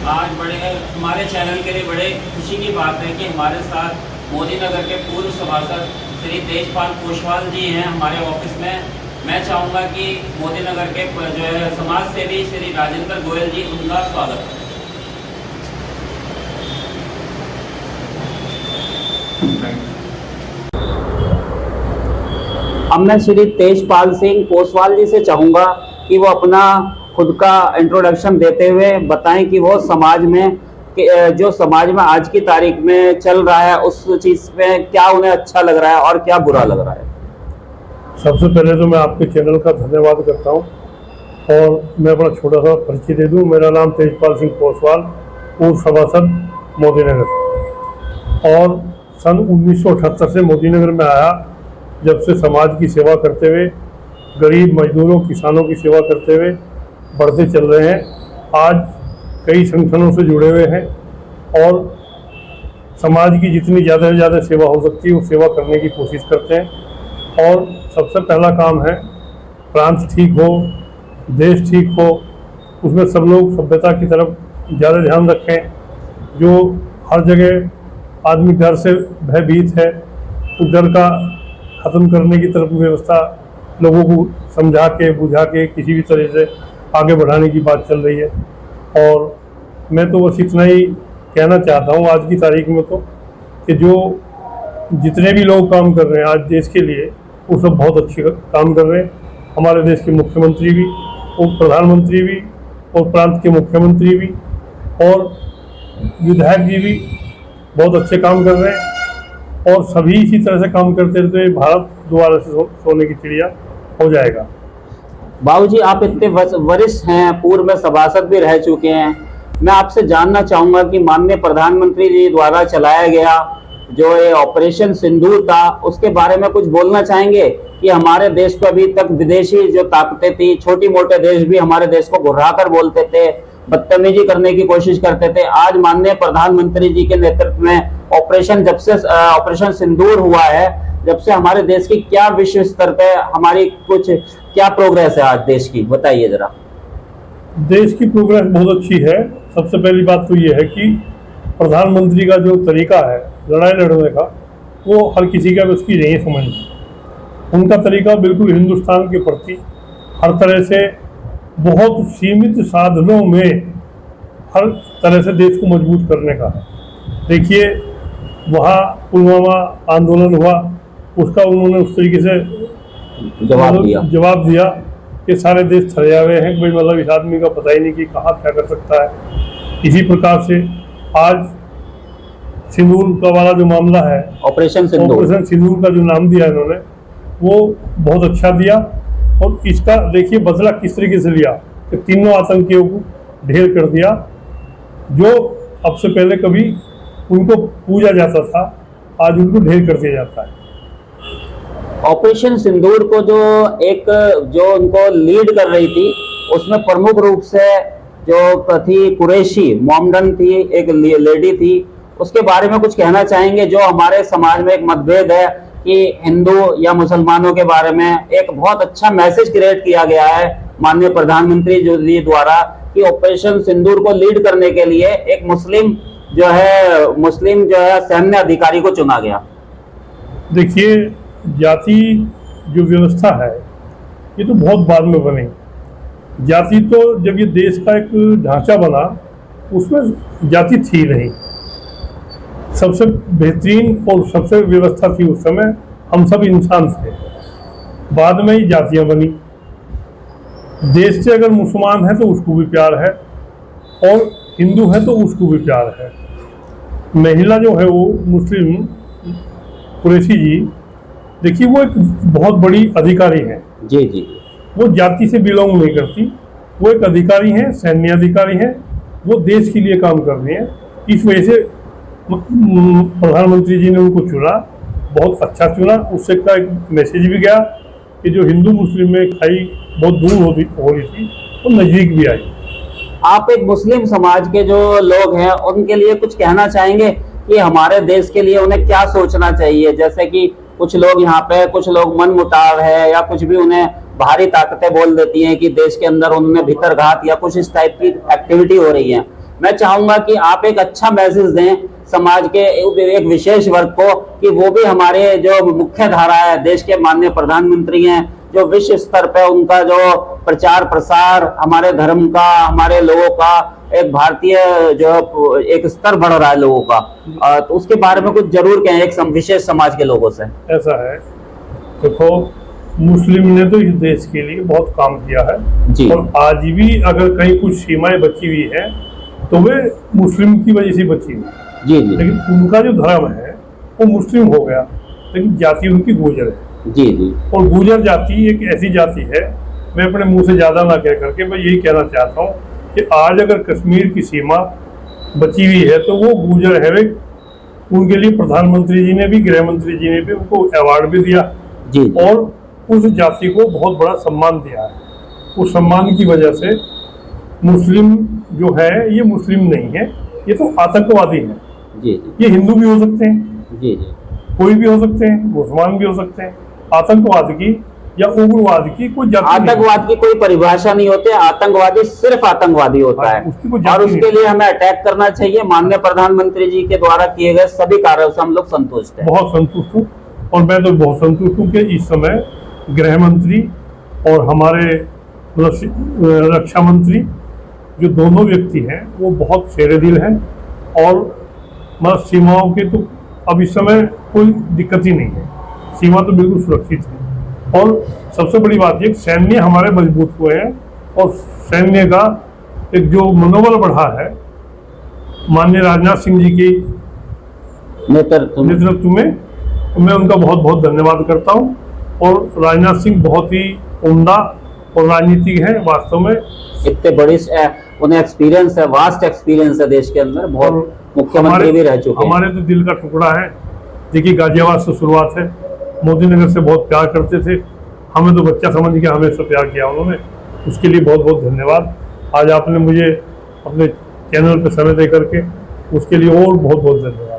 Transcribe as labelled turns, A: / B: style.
A: आज बड़े हमारे चैनल के लिए बड़े खुशी की बात है कि हमारे साथ मोदी नगर के पूर्व सभासद श्री तेजपाल कोशवाल जी हैं हमारे ऑफिस में। मैं चाहूँगा कि मोदी नगर के जो है समाज सेवी श्री राजेंद्र गोयल जी, उनका स्वागत। अब मैं श्री तेजपाल सिंह कोसवाल जी से चाहूँगा कि वो अपना खुद का इंट्रोडक्शन देते हुए बताएं कि वो समाज में जो समाज में आज की तारीख में चल रहा है उस चीज़ में क्या उन्हें अच्छा लग रहा है और क्या बुरा लग रहा है।
B: सबसे पहले तो मैं आपके चैनल का धन्यवाद करता हूं और मैं अपना छोटा सा परिचय दे दूं। मेरा नाम तेजपाल सिंह कोसवाल, पूर्व सभासद मोदी नगर, और सन 1978 से मोदी नगर में आया। जब से समाज की सेवा करते हुए, गरीब मजदूरों किसानों की सेवा करते हुए बढ़ते चल रहे हैं। आज कई संगठनों से जुड़े हुए हैं और समाज की जितनी ज़्यादा से ज़्यादा सेवा हो सकती है वो सेवा करने की कोशिश करते हैं। और सबसे पहला काम है प्रांत ठीक हो, देश ठीक हो, उसमें सब लोग सभ्यता की तरफ ज़्यादा ध्यान रखें। जो हर जगह आदमी डर से भयभीत है, उस डर का ख़त्म करने की तरफ व्यवस्था लोगों को समझा के बुझा के किसी भी तरह से आगे बढ़ाने की बात चल रही है। और मैं तो बस इतना ही कहना चाहता हूँ आज की तारीख में तो कि जो जितने भी लोग काम कर रहे हैं आज देश के लिए, वो सब बहुत अच्छे काम कर रहे हैं। हमारे देश के मुख्यमंत्री भी, उप प्रधानमंत्री भी, और प्रांत के मुख्यमंत्री भी, और विधायक जी भी बहुत अच्छे काम कर रहे हैं। और सभी इसी तरह से काम करते रहते हैं, भारत दोबारा से सोने की चिड़िया हो जाएगा।
A: बाबू जी, आप इतने वरिष्ठ हैं, पूर्व में सभासद भी रह चुके हैं। मैं आपसे जानना चाहूँगा कि माननीय प्रधानमंत्री जी द्वारा चलाया गया जो ये ऑपरेशन सिंदूर था, उसके बारे में कुछ बोलना चाहेंगे कि हमारे देश को अभी तक विदेशी जो ताकतें थी, छोटी मोटे देश भी हमारे देश को घुरा कर बोलते थे, बदतमीजी करने की कोशिश करते थे। आज माननीय प्रधानमंत्री जी के नेतृत्व में जब से ऑपरेशन सिंदूर हुआ है, जब से हमारे देश की क्या विश्व स्तर पे हमारी कुछ क्या प्रोग्रेस है आज देश की, बताइए जरा।
B: देश की प्रोग्रेस बहुत अच्छी है। सबसे पहली बात तो ये है कि प्रधानमंत्री का जो तरीका है लड़ाई लड़ने का, वो हर किसी का उसकी नहीं समझ। उनका तरीका बिल्कुल हिंदुस्तान के प्रति हर तरह से बहुत सीमित साधनों में हर तरह से देश को मजबूत करने का है। देखिए, वहाँ पुलवामा आंदोलन हुआ, उसका उन्होंने उस तरीके से जवाब दिया कि सारे देश थरे हुए हैं, कोई मतलब इस आदमी का पता ही नहीं कि कहाँ क्या कर सकता है। इसी प्रकार से आज सिंदूर का वाला जो मामला है, ऑपरेशन सिंदूर का जो नाम दिया इन्होंने, वो बहुत अच्छा दिया। और इसका देखिए बदला किस तरीके से लिया कि तीनों आतंकियों को ढेर कर दिया। जो अब से पहले कभी उनको पूजा जाता था, आज उनको ढेर कर दिया जाता है।
A: ऑपरेशन सिंदूर को जो उनको लीड कर रही थी, उसमें प्रमुख रूप से जो थी कुरैशी मोमडन थी, एक लेडी थी। उसके बारे में कुछ कहना चाहेंगे? जो हमारे समाज में एक मतभेद है कि हिंदू या मुसलमानों के बारे में, एक बहुत अच्छा मैसेज क्रिएट किया गया है माननीय प्रधानमंत्री जी द्वारा कि ऑपरेशन सिंदूर को लीड करने के लिए एक मुस्लिम जो है सैन्य अधिकारी को चुना गया।
B: देखिए, जाति जो व्यवस्था है ये तो बहुत बाद में बनी। जाति तो जब ये देश का एक ढांचा बना, उसमें जाति थी नहीं। सबसे बेहतरीन और सबसे व्यवस्था थी उस समय, हम सब इंसान थे। बाद में ही जातियां बनी। देश से अगर मुसलमान है तो उसको भी प्यार है, और हिंदू है तो उसको भी प्यार है। महिला जो है वो मुस्लिम कुरैशी जी, देखिए वो एक बहुत बड़ी अधिकारी है।
A: जी जी। वो
B: जाति से बिलोंग नहीं करती, वो एक अधिकारी हैं, सैन्य अधिकारी हैं, वो देश के लिए काम कर रही हैं। इस वजह से प्रधानमंत्री जी ने उनको चुना, बहुत अच्छा चुना। उससे का एक मैसेज भी गया कि जो हिंदू मुस्लिम में खाई बहुत दूर हो रही थी, वो नज़दीक भी आई।
A: आप एक मुस्लिम समाज के जो लोग हैं उनके लिए कुछ कहना चाहेंगे कि हमारे देश के लिए उन्हें क्या सोचना चाहिए? जैसे कि कुछ लोग यहाँ पे, कुछ लोग मन मुटाव है या कुछ भी उन्हें भारी ताकतें बोल देती हैं कि देश के अंदर उनमें भीतरघात या कुछ इस टाइप की एक्टिविटी हो रही है, मैं चाहूंगा कि आप एक अच्छा मैसेज दें समाज के एक विशेष वर्ग को कि वो भी हमारे जो मुख्य धारा है, देश के माननीय प्रधानमंत्री हैं, जो विश्व स्तर पे उनका जो प्रचार प्रसार हमारे धर्म का, हमारे लोगों का, एक भारतीय जो एक स्तर बढ़ रहा है लोगों का, तो उसके बारे में कुछ जरूर कहें एक विशेष समाज के लोगों से।
B: ऐसा है, देखो मुस्लिम ने तो इस देश के लिए बहुत काम किया है
A: जी।
B: और आज भी अगर कहीं कुछ सीमाएं बची हुई है तो वे मुस्लिम की वजह से बची हुई।
A: जी जी।
B: लेकिन उनका जो धर्म है वो मुस्लिम हो गया, लेकिन जाति उनकी गुर्जर है।
A: जी जी।
B: और गुर्जर जाति एक ऐसी जाति है, मैं अपने मुंह से ज्यादा ना कह करके मैं यही कहना चाहता हूँ कि आज अगर कश्मीर की सीमा बची हुई है तो वो गुर्जर है। वे उनके लिए प्रधानमंत्री जी ने भी, गृह मंत्री जी ने भी उनको अवार्ड भी दिया
A: जी।
B: और उस जाति को बहुत बड़ा सम्मान दिया है। उस सम्मान की वजह से मुस्लिम जो है ये मुस्लिम नहीं है, ये तो आतंकवादी है।
A: जी जी।
B: ये हिंदू भी हो सकते हैं,
A: जी जी।
B: कोई भी हो सकते हैं, मुसलमान भी हो सकते हैं। आतंकवाद की या उग्रवाद की कोई जाति
A: आतंकवाद की कोई परिभाषा नहीं होती, आतंकवादी सिर्फ आतंकवादी होता है
B: उसकी कोई
A: और
B: जाति
A: उसके
B: नहीं।
A: लिए हमें अटैक करना चाहिए। माननीय प्रधानमंत्री जी के द्वारा किए गए सभी कार्यों से हम लोग संतुष्ट हैं।
B: बहुत संतुष्ट हूँ और मैं तो बहुत संतुष्ट हूँ कि इस समय गृह मंत्री और हमारे रक्षा मंत्री जो दोनों व्यक्ति हैं वो बहुत शेरे दिल हैं और मतलब सीमाओं के तो अब इस समय कोई दिक्कत ही नहीं है, सीमा तो बिल्कुल सुरक्षित है। और सबसे बड़ी बात ये सैन्य हमारे मजबूत हुए हैं और सैन्य का एक जो मनोबल बढ़ा है माननीय राजनाथ सिंह जी की नेतृत्व में, मैं उनका बहुत बहुत धन्यवाद करता हूं। और राजनाथ सिंह बहुत ही उम्दा और राजनीतिक है वास्तव में।
A: इतने बड़ी उन्हें एक्सपीरियंस है, वास्ट एक्सपीरियंस है देश के अंदर, बहुत मुख्यमंत्री भी रह चुके हैं।
B: हमारे तो दिल का टुकड़ा है। देखिए गाजियाबाद से शुरुआत है, मोदी नगर से बहुत प्यार करते थे, हमें तो बच्चा समझ के हमें से प्यार किया उन्होंने, उसके लिए बहुत बहुत धन्यवाद। आज आपने मुझे अपने चैनल पर समय दे करके उसके लिए और बहुत बहुत धन्यवाद।